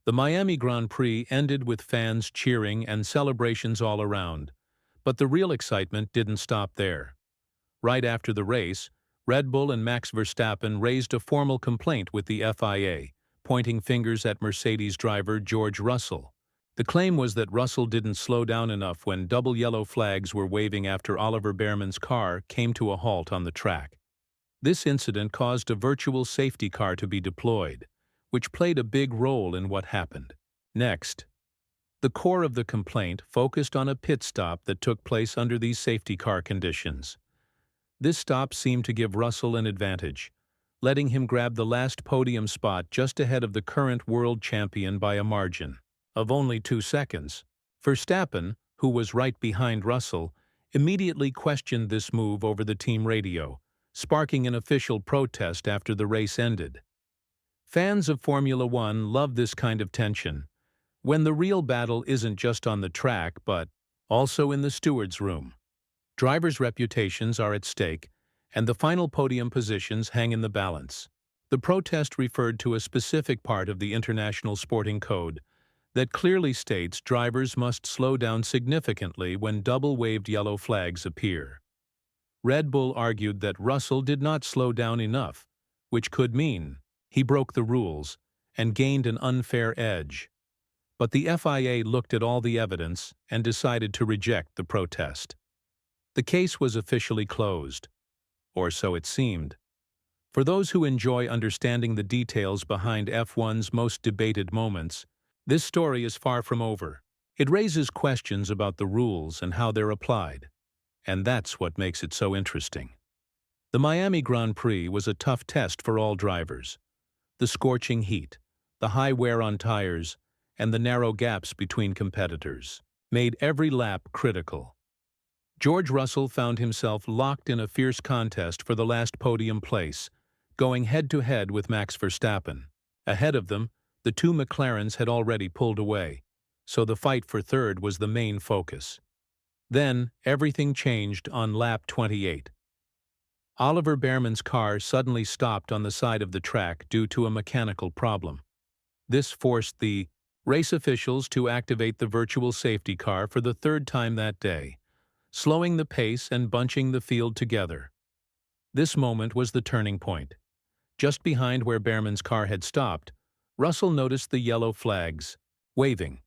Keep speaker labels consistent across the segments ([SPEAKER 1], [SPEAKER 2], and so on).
[SPEAKER 1] The Miami Grand Prix ended with fans cheering and celebrations all around, but the real excitement didn't stop there. Right after the race, Red Bull and Max Verstappen raised a formal complaint with the FIA, pointing fingers at Mercedes driver George Russell. The claim was that Russell didn't slow down enough when double yellow flags were waving after Oliver Behrman's car came to a halt on the track. This incident caused a virtual safety car to be deployed, which played a big role in what happened. Next, the core of the complaint focused on a pit stop that took place under these safety car conditions. This stop seemed to give Russell an advantage, letting him grab the last podium spot just ahead of the current world champion by a margin of only 2 seconds. Verstappen, who was right behind Russell, immediately questioned this move over the team radio, sparking an official protest after the race ended. Fans of Formula One love this kind of tension, when the real battle isn't just on the track but also in the steward's room. Drivers' reputations are at stake, and the final podium positions hang in the balance. The protest referred to a specific part of the International Sporting Code that clearly states drivers must slow down significantly when double-waved yellow flags appear. Red Bull argued that Russell did not slow down enough, which could mean he broke the rules and gained an unfair edge. But the FIA looked at all the evidence and decided to reject the protest. The case was officially closed, or so it seemed. For those who enjoy understanding the details behind F1's most debated moments, this story is far from over. It raises questions about the rules and how they're applied, and that's what makes it so interesting. The Miami Grand Prix was a tough test for all drivers. The scorching heat, the high wear on tires, and the narrow gaps between competitors made every lap critical. George Russell found himself locked in a fierce contest for the last podium place, going head-to-head with Max Verstappen. Ahead of them, the two McLarens had already pulled away, so the fight for third was the main focus. Then, everything changed on lap 28. Oliver Behrman's car suddenly stopped on the side of the track due to a mechanical problem. This forced the race officials to activate the virtual safety car for the third time that day, slowing the pace and bunching the field together. This moment was the turning point. Just behind where Behrman's car had stopped, Russell noticed the yellow flags waving.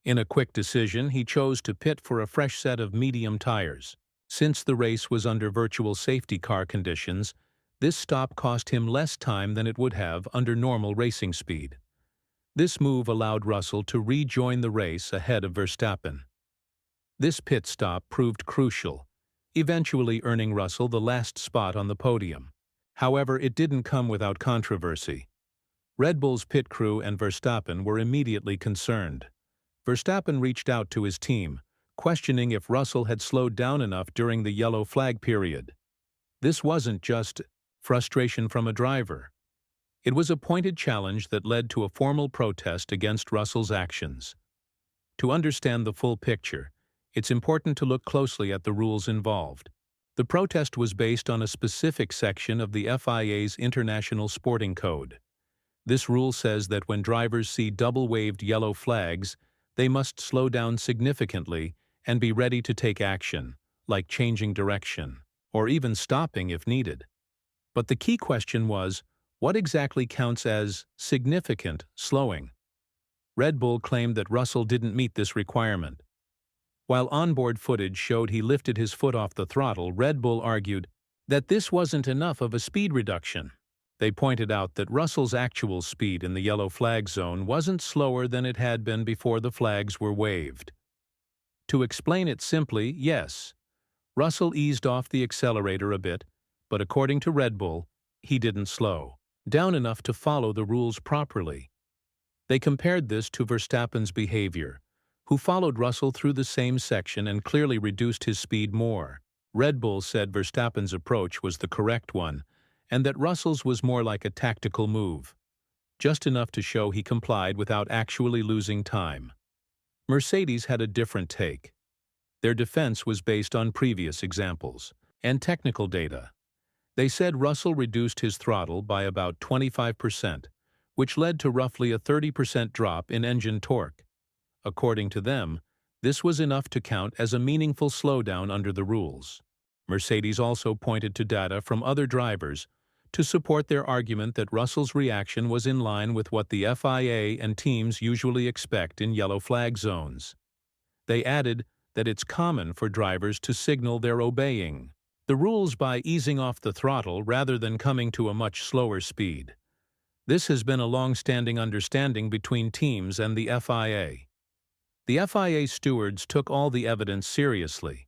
[SPEAKER 1] In a quick decision, he chose to pit for a fresh set of medium tires. Since the race was under virtual safety car conditions, this stop cost him less time than it would have under normal racing speed. This move allowed Russell to rejoin the race ahead of Verstappen. This pit stop proved crucial, eventually earning Russell the last spot on the podium. However, it didn't come without controversy. Red Bull's pit crew and Verstappen were immediately concerned. Verstappen reached out to his team, questioning if Russell had slowed down enough during the yellow flag period. This wasn't just frustration from a driver. It was a pointed challenge that led to a formal protest against Russell's actions. To understand the full picture, it's important to look closely at the rules involved. The protest was based on a specific section of the FIA's International Sporting Code. This rule says that when drivers see double-waved yellow flags, they must slow down significantly and be ready to take action, like changing direction, or even stopping if needed. But the key question was, what exactly counts as significant slowing? Red Bull claimed that Russell didn't meet this requirement. While onboard footage showed he lifted his foot off the throttle, Red Bull argued that this wasn't enough of a speed reduction. They pointed out that Russell's actual speed in the yellow flag zone wasn't slower than it had been before the flags were waved. To explain it simply, yes, Russell eased off the accelerator a bit, but according to Red Bull, he didn't slow down enough to follow the rules properly. They compared this to Verstappen's behavior, who followed Russell through the same section and clearly reduced his speed more. Red Bull said Verstappen's approach was the correct one, and that Russell's was more like a tactical move, just enough to show he complied without actually losing time. Mercedes had a different take. Their defense was based on previous examples and technical data. They said Russell reduced his throttle by about 25%, which led to roughly a 30% drop in engine torque. According to them, this was enough to count as a meaningful slowdown under the rules. Mercedes also pointed to data from other drivers to support their argument that Russell's reaction was in line with what the FIA and teams usually expect in yellow flag zones. They added that it's common for drivers to signal they're obeying the rules by easing off the throttle rather than coming to a much slower speed. This has been a long-standing understanding between teams and the FIA. The FIA stewards took all the evidence seriously.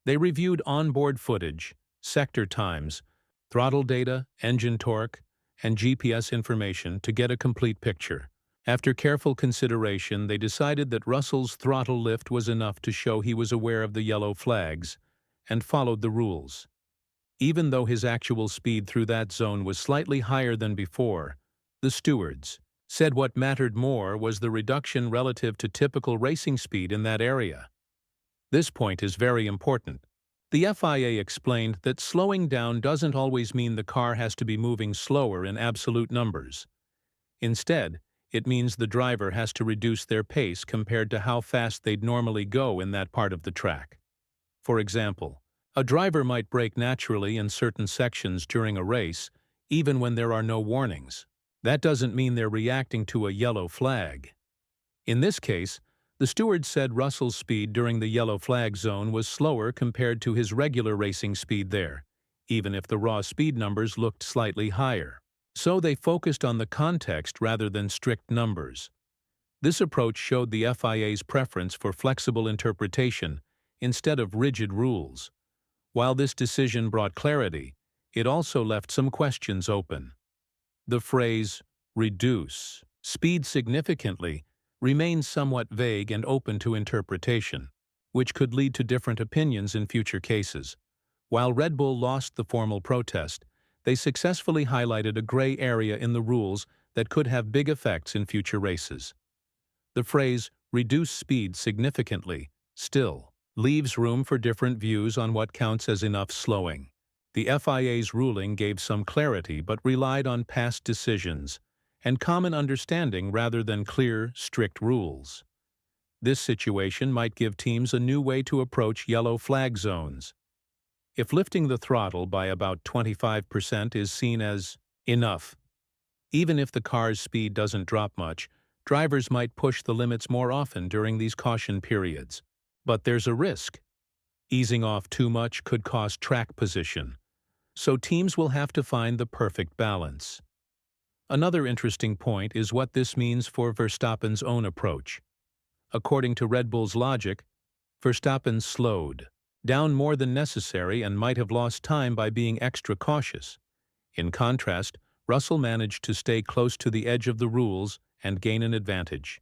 [SPEAKER 1] They reviewed onboard footage, sector times, throttle data, engine torque, and GPS information to get a complete picture. After careful consideration, they decided that Russell's throttle lift was enough to show he was aware of the yellow flags and followed the rules. Even though his actual speed through that zone was slightly higher than before, the stewards said what mattered more was the reduction relative to typical racing speed in that area. This point is very important. The FIA explained that slowing down doesn't always mean the car has to be moving slower in absolute numbers. Instead, it means the driver has to reduce their pace compared to how fast they'd normally go in that part of the track. For example, a driver might brake naturally in certain sections during a race, even when there are no warnings. That doesn't mean they're reacting to a yellow flag. In this case, the steward said Russell's speed during the yellow flag zone was slower compared to his regular racing speed there, even if the raw speed numbers looked slightly higher. So they focused on the context rather than strict numbers. This approach showed the FIA's preference for flexible interpretation instead of rigid rules. While this decision brought clarity, it also left some questions open. The phrase, reduce speed significantly, remains somewhat vague and open to interpretation, which could lead to different opinions in future cases. While Red Bull lost the formal protest, they successfully highlighted a gray area in the rules that could have big effects in future races. The phrase, reduce speed significantly, still leaves room for different views on what counts as enough slowing. The FIA's ruling gave some clarity but relied on past decisions and common understanding rather than clear, strict rules. This situation might give teams a new way to approach yellow flag zones. If lifting the throttle by about 25% is seen as enough, even if the car's speed doesn't drop much, drivers might push the limits more often during these caution periods. But there's a risk. Easing off too much could cost track position, so teams will have to find the perfect balance. Another interesting point is what this means for Verstappen's own approach. According to Red Bull's logic, Verstappen slowed down more than necessary and might have lost time by being extra cautious. In contrast, Russell managed to stay close to the edge of the rules and gain an advantage.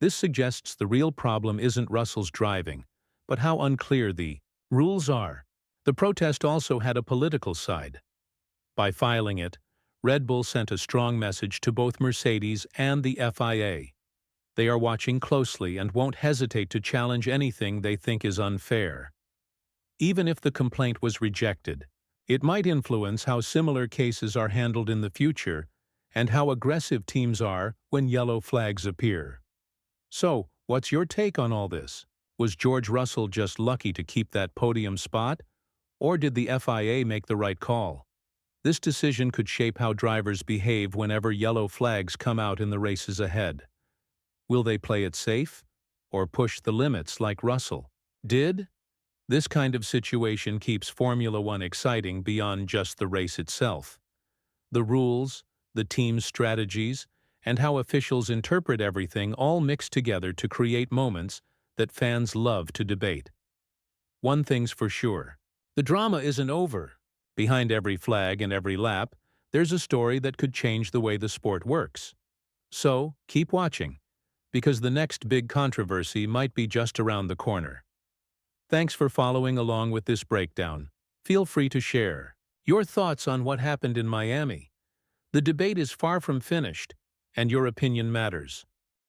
[SPEAKER 1] This suggests the real problem isn't Russell's driving, but how unclear the rules are. The protest also had a political side. By filing it, Red Bull sent a strong message to both Mercedes and the FIA. They are watching closely and won't hesitate to challenge anything they think is unfair. Even if the complaint was rejected, it might influence how similar cases are handled in the future and how aggressive teams are when yellow flags appear. So, what's your take on all this? Was George Russell just lucky to keep that podium spot? Or did the FIA make the right call? This decision could shape how drivers behave whenever yellow flags come out in the races ahead. Will they play it safe? Or push the limits like Russell did? This kind of situation keeps Formula One exciting beyond just the race itself. The rules, the team's strategies, and how officials interpret everything all mix together to create moments that fans love to debate. One thing's for sure, the drama isn't over. Behind every flag and every lap, there's a story that could change the way the sport works. So, keep watching, because the next big controversy might be just around the corner. Thanks for following along with this breakdown. Feel free to share your thoughts on what happened in Miami. The debate is far from finished, and your opinion matters.